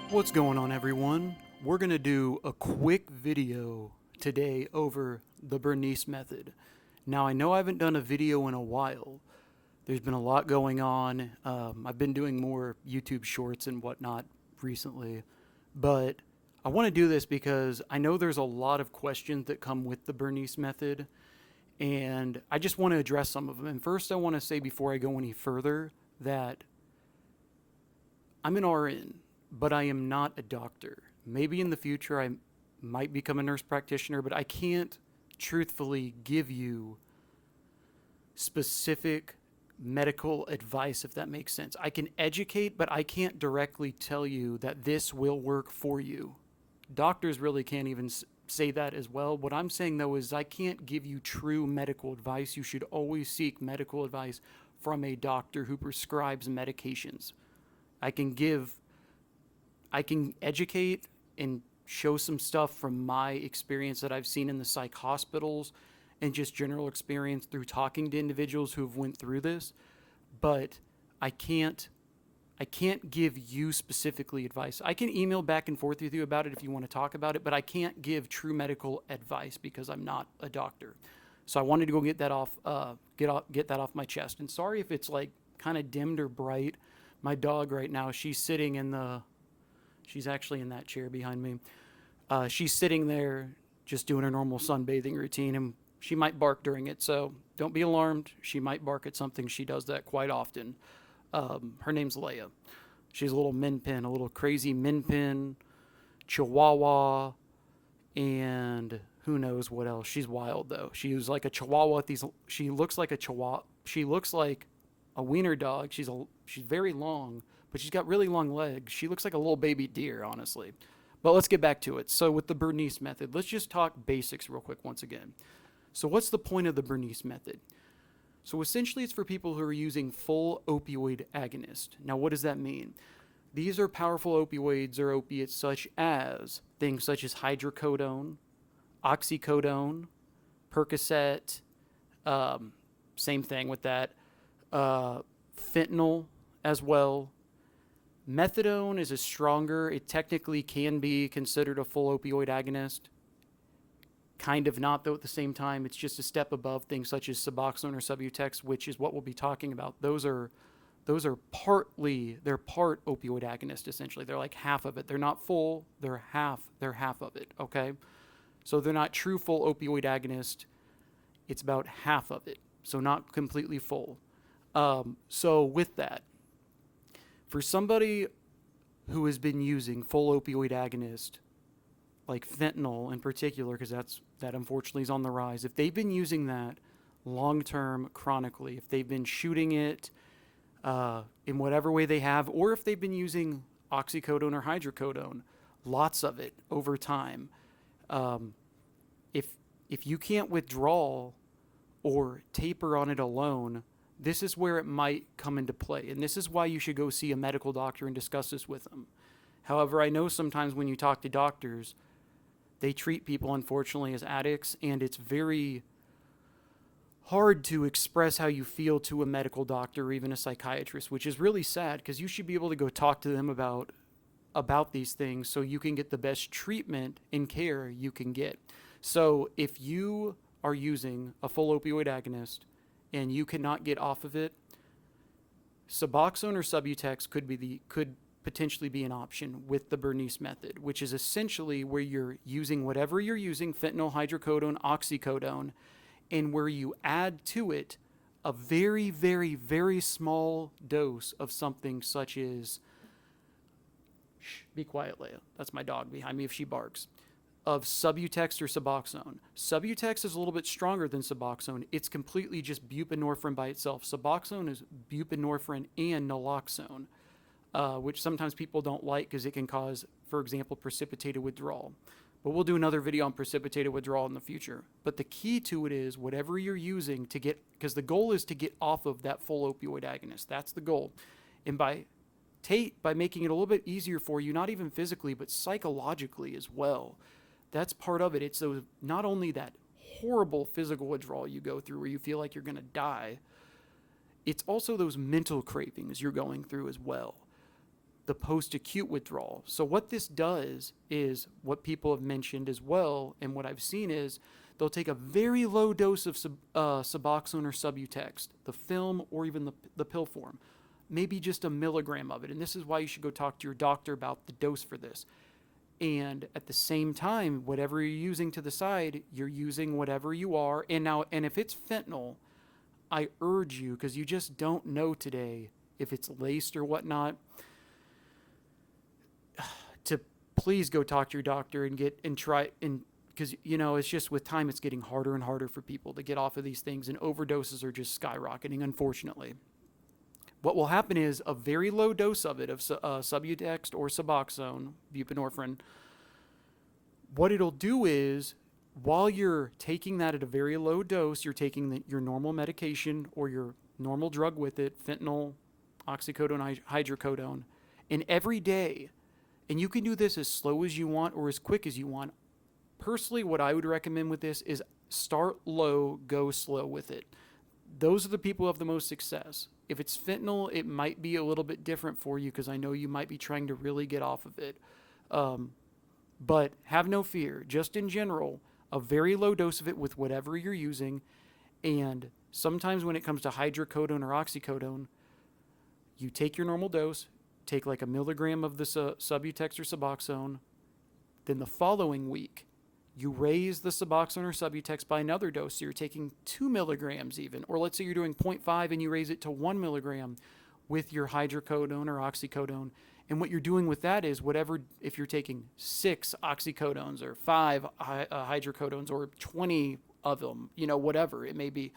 What's going on, everyone? We're going to do a quick video today over the Bernese Method. Now, I know I haven't done a video in a while. There's been a lot going on. I've been doing more YouTube shorts and whatnot recently. But I want to do this because I know there's a lot of questions that come with the Bernese Method. And I just want to address some of them. And first, I want to say before I go any further that I'm an RN, but I am not a doctor. Maybe in the future I might become a nurse practitioner, but I can't truthfully give you specific medical advice, if that makes sense. I can educate, but I can't directly tell you that this will work for you. Doctors really can't even say that as well. What I'm saying, though, is I can't give you true medical advice. You should always seek medical advice from a doctor who prescribes medications. I can educate and show some stuff from my experience that I've seen in the psych hospitals and just general experience through talking to individuals who have went through this, but I can't give you specifically advice. I can email back and forth with you about it if you want to talk about it, but I can't give true medical advice because I'm not a doctor. So I wanted to go get that off my chest. And sorry if it's like kind of dimmed or bright. My dog right now, she's actually in that chair behind me. She's sitting there just doing her normal sunbathing routine, and she might bark during it, so don't be alarmed. She might bark at something. She does that quite often. Her name's Leia. She's a little min pin, a little crazy min pin, chihuahua, and who knows what else. She's wild, though. She's like a chihuahua. She looks like a chihuahua. She looks like a wiener dog. She's very long, but she's got really long legs. She looks like a little baby deer, honestly. But let's get back to it. So with the Bernese Method, let's just talk basics real quick once again. So what's the point of the Bernese Method? So essentially it's for people who are using full opioid agonist. Now what does that mean? These are powerful opioids or opiates such as things such as hydrocodone, oxycodone, Percocet, same thing with that, fentanyl as well. Methadone is it technically can be considered a full opioid agonist. Kind of not, though, at the same time. It's just a step above things such as Suboxone or Subutex, which is what we'll be talking about. They're part opioid agonist, essentially. They're like half of it. They're not full, they're half of it, okay? So they're not true full opioid agonist. It's about half of it, so not completely full. So with that, for somebody who has been using full opioid agonist, like fentanyl in particular, because that unfortunately is on the rise, if they've been using that long-term chronically, if they've been shooting it in whatever way they have, or if they've been using oxycodone or hydrocodone, lots of it over time, if you can't withdraw or taper on it alone, this is where it might come into play. And this is why you should go see a medical doctor and discuss this with them. However, I know sometimes when you talk to doctors, they treat people, unfortunately, as addicts, and it's very hard to express how you feel to a medical doctor or even a psychiatrist, which is really sad because you should be able to go talk to them about these things so you can get the best treatment and care you can get. So if you are using a full opioid agonist and you cannot get off of it, Suboxone or Subutex could potentially be an option with the Bernese Method, which is essentially where you're using whatever you're using, fentanyl, hydrocodone, oxycodone, and where you add to it a very, very, very small dose of something such as, shh, be quiet, Leia. That's my dog behind me if she barks. Of Subutex or Suboxone. Subutex is a little bit stronger than Suboxone. It's completely just buprenorphine by itself. Suboxone is buprenorphine and naloxone, which sometimes people don't like because it can cause, for example, precipitated withdrawal. But we'll do another video on precipitated withdrawal in the future. But the key to it is whatever you're using to get, because the goal is to get off of that full opioid agonist. That's the goal. And by making it a little bit easier for you, not even physically, but psychologically as well, that's part of it. It's not only that horrible physical withdrawal you go through where you feel like you're going to die, it's also those mental cravings you're going through as well. the post-acute withdrawal. So what this does is what people have mentioned as well, and what I've seen is they'll take a very low dose of Suboxone or Subutex, the film or even the pill form, maybe just a milligram of it. And this is why you should go talk to your doctor about the dose for this. And at the same time, whatever you're using to the side, you're using whatever you are. And if it's fentanyl, I urge you, because you just don't know today if it's laced or whatnot, to please go talk to your doctor and try, because it's just with time it's getting harder and harder for people to get off of these things, and overdoses are just skyrocketing, unfortunately. What will happen is a very low dose of it, of Subutex or Suboxone, buprenorphine, what it'll do is, while you're taking that at a very low dose, you're taking your normal medication or your normal drug with it, fentanyl, oxycodone, hydrocodone, and every day, and you can do this as slow as you want or as quick as you want. Personally, what I would recommend with this is start low, go slow with it. Those are the people who have the most success. If it's fentanyl, it might be a little bit different for you, because I know you might be trying to really get off of it. But have no fear. Just in general, a very low dose of it with whatever you're using. And sometimes when it comes to hydrocodone or oxycodone, you take your normal dose, take like a milligram of the Subutex or Suboxone. Then the following week, you raise the Suboxone or Subutex by another dose. So you're taking 2 milligrams even. Or let's say you're doing 0.5 and you raise it to 1 milligram with your hydrocodone or oxycodone. And what you're doing with that is if you're taking 6 oxycodones or 5 hydrocodones or 20 of them, whatever it may be,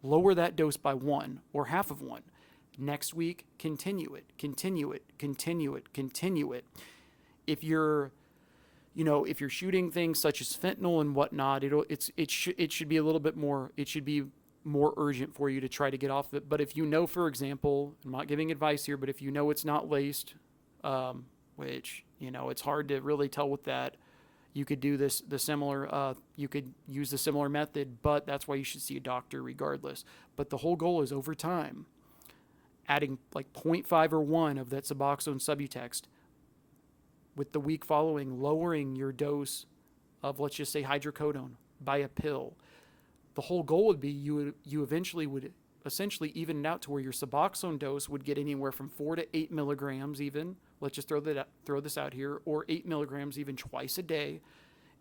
lower that dose by 1 or half of 1. Next week, continue it. If you're shooting things such as fentanyl and whatnot, it should be a little bit more. It should be more urgent for you to try to get off of it. But if for example, I'm not giving advice here, but if it's not laced, which it's hard to really tell with that, you could do you could use the similar method, but that's why you should see a doctor regardless. But the whole goal is, over time, adding like 0.5 or 1 of that Suboxone Subutex, with the week following, lowering your dose of, let's just say, hydrocodone by a pill. The whole goal would be you eventually would essentially even it out to where your Suboxone dose would get anywhere from 4 to 8 milligrams even. Let's just throw this out here, or 8 milligrams even twice a day,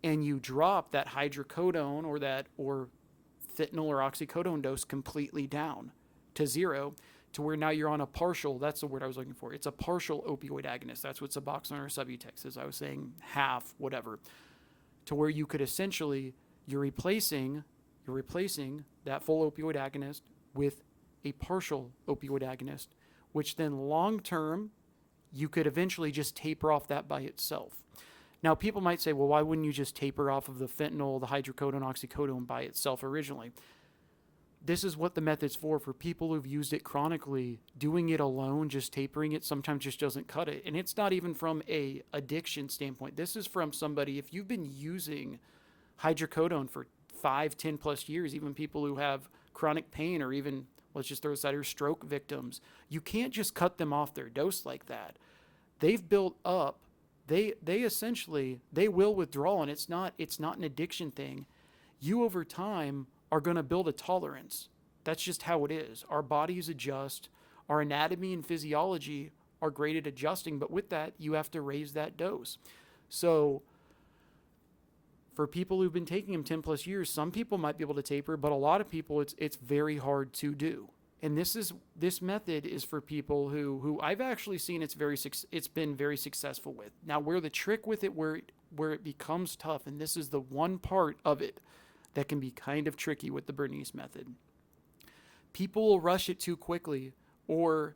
and you drop that hydrocodone or fentanyl or oxycodone dose completely down to 0. To where now you're on a partial, that's the word I was looking for. It's a partial opioid agonist. That's what Suboxone or Subutex is. I was saying half, whatever. To where you could essentially, you're replacing that full opioid agonist with a partial opioid agonist, which then long term, you could eventually just taper off that by itself. Now, people might say, well, why wouldn't you just taper off of the fentanyl, the hydrocodone, oxycodone by itself originally? This is what the method's for people who've used it chronically. Doing it alone, just tapering it, sometimes just doesn't cut it. And it's not even from a addiction standpoint. This is from somebody, if you've been using hydrocodone for 5, 10 plus years, even people who have chronic pain, or even, let's just throw aside, or stroke victims, you can't just cut them off their dose like that. They've built up, they essentially, they will withdraw, and it's not an addiction thing. You over time are going to build a tolerance. That's just how it is. Our bodies adjust. Our anatomy and physiology are great at adjusting, but with that, you have to raise that dose. So for people who've been taking them 10 plus years, some people might be able to taper, but a lot of people, it's very hard to do. And this method is for people who I've actually seen it's been very successful with. Now, where the trick with it, where it becomes tough, and this is the one part of it that can be kind of tricky with the Bernese Method. People will rush it too quickly, or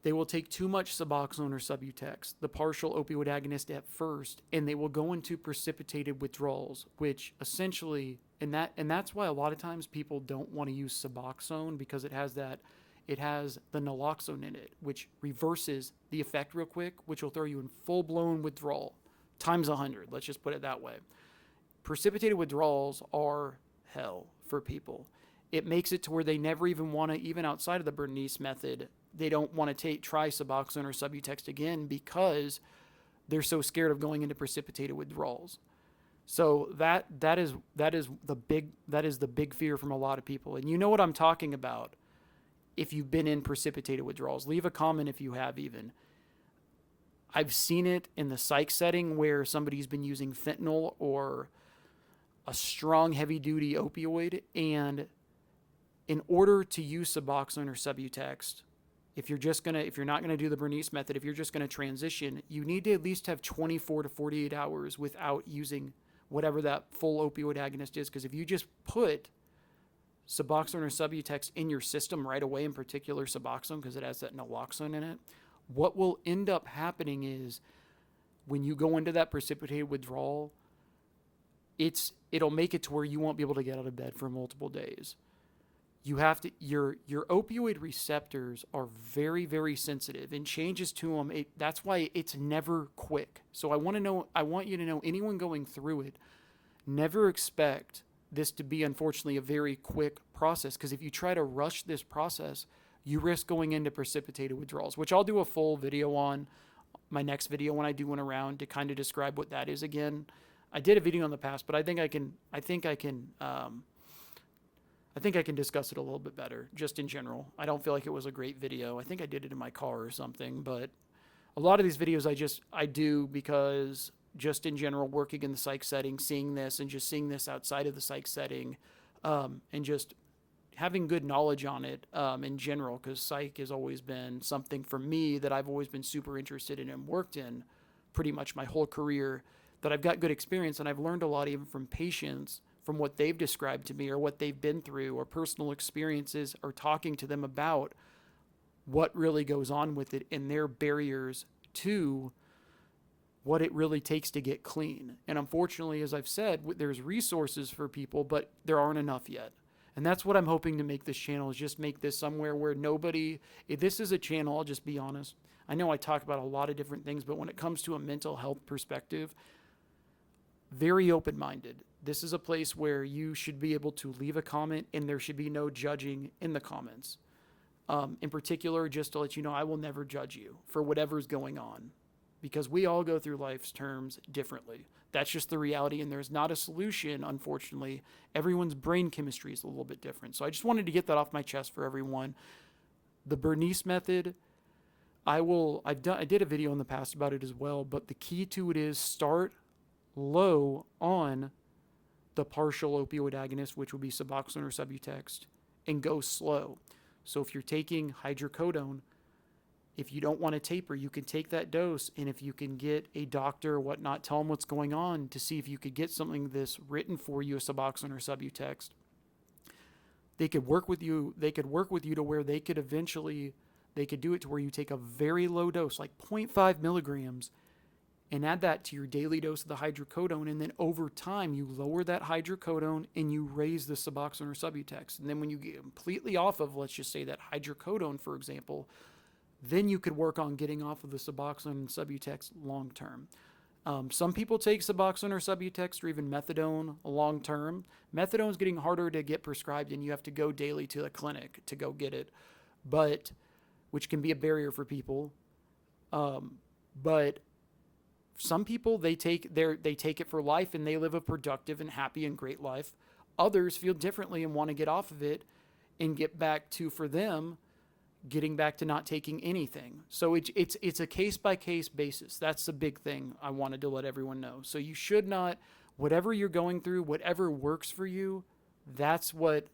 they will take too much Suboxone or Subutex, the partial opioid agonist, at first, and they will go into precipitated withdrawals, which essentially, and that's why a lot of times people don't want to use Suboxone, because it has the naloxone in it, which reverses the effect real quick, which will throw you in full-blown withdrawal, times 100. Let's just put it that way. Precipitated withdrawals are hell for people. It makes it to where they never even want to, even outside of the Bernese Method, they don't want to try Suboxone or Subutex again because they're so scared of going into precipitated withdrawals. So that is the big fear from a lot of people. And you know what I'm talking about if you've been in precipitated withdrawals. Leave a comment if you have even. I've seen it in the psych setting where somebody's been using fentanyl or a strong heavy-duty opioid, and in order to use Suboxone or Subutex, if you're not gonna do the Bernese method, if you're just gonna transition, you need to at least have 24 to 48 hours without using whatever that full opioid agonist is. Because if you just put Suboxone or Subutex in your system right away, in particular Suboxone, because it has that naloxone in it, what will end up happening is when you go into that precipitated withdrawal, it'll make it to where you won't be able to get out of bed for multiple days. You have to, your opioid receptors are very, very sensitive, and changes to them, that's why it's never quick. So I want you to know, anyone going through it, never expect this to be, unfortunately, a very quick process, because if you try to rush this process, you risk going into precipitated withdrawals, which I'll do a full video on my next video when I do one around to kind of describe what that is again. I did a video in the past, but I think I can discuss it a little bit better, just in general. I don't feel like it was a great video. I think I did it in my car or something, but a lot of these videos I do because just in general, working in the psych setting, seeing this outside of the psych setting, and just having good knowledge on it in general, because psych has always been something for me that I've always been super interested in and worked in pretty much my whole career, that I've got good experience, and I've learned a lot even from patients, from what they've described to me or what they've been through or personal experiences, or talking to them about what really goes on with it and their barriers to what it really takes to get clean. And unfortunately, as I've said, there's resources for people, but there aren't enough yet. And that's what I'm hoping to make this channel, is just make this somewhere where nobody, if this is a channel, I'll just be honest. I know I talk about a lot of different things, but when it comes to a mental health perspective, very open-minded. This is a place where you should be able to leave a comment and there should be no judging in the comments. In particular, just to let you know, I will never judge you for whatever's going on, because we all go through life's terms differently. That's just the reality, and there's not a solution, unfortunately. Everyone's brain chemistry is a little bit different. So I just wanted to get that off my chest for everyone. The Bernese Method, I did a video in the past about it as well, but the key to it is start low on the partial opioid agonist, which would be Suboxone or Subutex, and go slow. So if you're taking hydrocodone, if you don't want to taper, you can take that dose, and if you can get a doctor or whatnot, tell them what's going on to see if you could get something this written for you, a Suboxone or Subutex. They could work with you. They could work with you to where they could do it to where you take a very low dose, like 0.5 milligrams, and add that to your daily dose of the hydrocodone, and then over time you lower that hydrocodone and you raise the Suboxone or Subutex. And then when you get completely off of, let's just say, that hydrocodone, for example, then you could work on getting off of the Suboxone and Subutex long term. Some people take Suboxone or Subutex or even methadone long term. Methadone is getting harder to get prescribed, and you have to go daily to the clinic to go get it, which can be a barrier for people. But some people, they take it for life, and they live a productive and happy and great life. Others feel differently and want to get off of it and get back to, for them, getting back to not taking anything. So it's a case-by-case basis. That's the big thing I wanted to let everyone know. So you should not, whatever you're going through, whatever works for you, that's what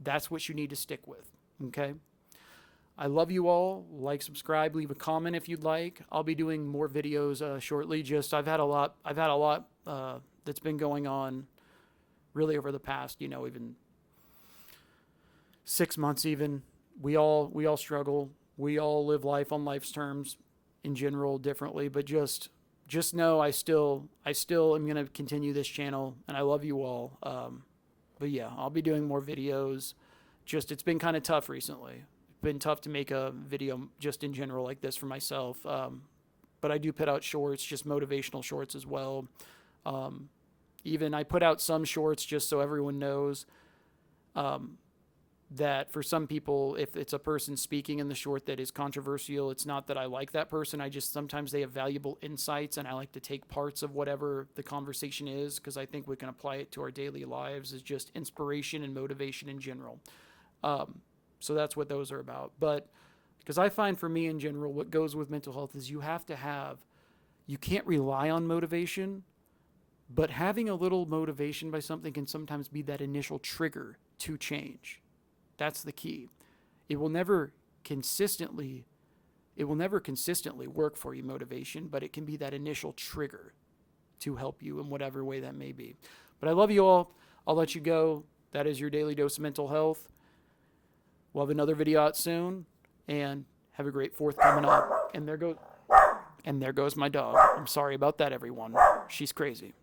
you need to stick with, okay? I love you all. Like, subscribe, leave a comment if you'd like. I'll be doing more videos shortly. I've had a lot that's been going on really over the past, even 6 months even. We all struggle. We all live life on life's terms in general differently, but just know I still am going to continue this channel, and I love you all. But yeah, I'll be doing more videos. It's been kind of tough recently. It's been tough to make a video just in general like this for myself. But I do put out shorts, just motivational shorts as well. Even I put out some shorts just so everyone knows. that for some people, if it's a person speaking in the short that is controversial, it's not that I like that person. I just sometimes they have valuable insights, and I like to take parts of whatever the conversation is because I think we can apply it to our daily lives as just inspiration and motivation in general. So that's what those are about. But because I find for me in general, what goes with mental health is you can't rely on motivation, but having a little motivation by something can sometimes be that initial trigger to change. That's the key. It will never consistently work for you, motivation, but it can be that initial trigger to help you in whatever way that may be. But I love you all. I'll let you go. That is your daily dose of mental health. We'll have another video out soon, and have a great 4th coming up. And there goes my dog. I'm sorry about that, everyone. She's crazy.